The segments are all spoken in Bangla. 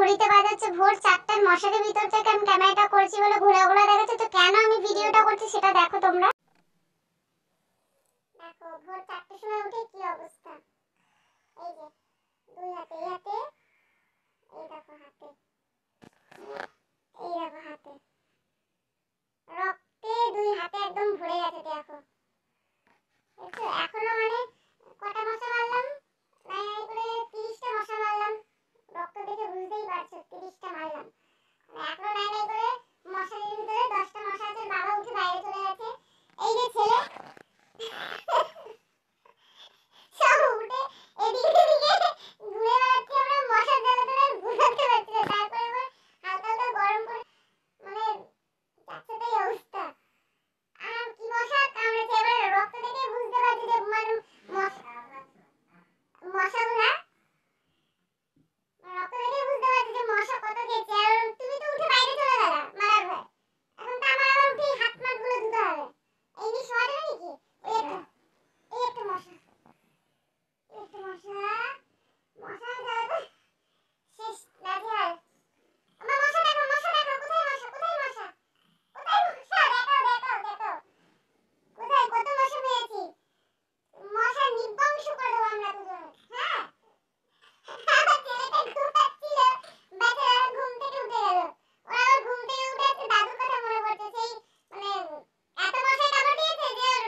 ঘড়িতে বাজাচ্ছে ভোর 4টার, মশারির ভিতর থেকে আমি ক্যামেরাটা করছি বলে ঘুরে ঘুরে দেখাচ্ছে। তো কেন আমি ভিডিওটা করছি সেটা দেখো তোমরা। দেখো ভোর 4টার সময় উঠে কি অবস্থা। এই যে দুই হাতে, এই হাতে, এই দেখো হাতে, এই দেখো হাতে রক্তে দুই হাতে একদম ভরে গেছে। দেখো দেখছো এখনো মানে কটা মশা মারলাম, নাই নাই করে 30টা মশা মারলাম। রক্ত দেখে বুঝতেই পারছো 30টা মারলাম। এখনো নাই নাই করে মশারির ভিতরে 10টা মশা আছে। বাবা উঠে বাইরে চলে গেছে। এই যে ছেলে সব উঠে এদিকে এদিকে ঘুরে বেড়াচ্ছে। আমরা মশার জ্বালা ধরে ঘুরাতে পারছি না। তারপরে আবার হালকা হালকা গরম করে মানে যাচ্ছে তাই অবস্থা। আর কি মশা কামড়েছে, এবার রক্ত দেখে বুঝতে পারছি যে মানে মশাগুলা রক্ত দেখে বুঝতে পারছি যে মশা কত খেয়েছে। আর তুমি তো উঠে বাইরে চলে গেলা মারার ভয়। এখন তো আমার আবার উঠে হাত মাত গুলো ধুতে হবে। এই নিয়ে শোয়া যাবে নাকি? এই একটা মশা, এই একটা মশা, মশা জ্বালা শেষ নাজেহাল। আমার মশা দেখো, মশা দেখো, কোথায় মশা, কোথায় মশা, কোথায় মশা, দেখো দেখো দেখো কোথায় কত মশা পেয়েছি। মশা নিবংশ করে দেবো আমরা দুজনে। হ্যাঁ আমার ছেলেটা ঘুমাচ্ছিল, বেচারা ঘুম থেকে উঠে গেল। ওর আবার ঘুম থেকে উঠে আছে দাদুর কথা মনে পড়ছে। সেই মানে এত মশায় কামড় দিয়েছে যে ওর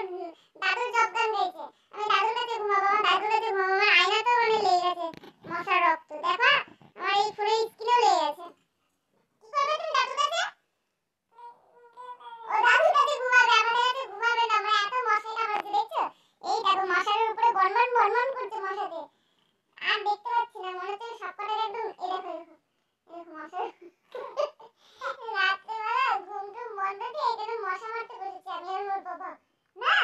দাদুর জবদান গেছে। আমি দাদুর কাছে ঘুমাবো, আমার দাদুর কাছে ঘুমাবো। আমার আয়না তো মানে লেগে গেছে মশার রক্ত। দেখো আমার এই পুরো স্কিনও লেগে গেছে। কি করবে তুমি দাদুর কাছে? ও দাদুর কাছে ঘুমাবে, আমাদের কাছে ঘুমাবে না। আমরা এত মশায় কামড়েছে দেখছো। এই দেখো মশারের উপরে বনবন বনবন করছে মশাতে। আর দেখতে পাচ্ছি না, মনে হচ্ছে সবকটার একদম এই দেখো এরকম মশা। রাত্রেবেলা ঘুম টুম বন্ধ দিয়ে এখানে মশা মারতে বসেছি আমি আর ওর বাবা। না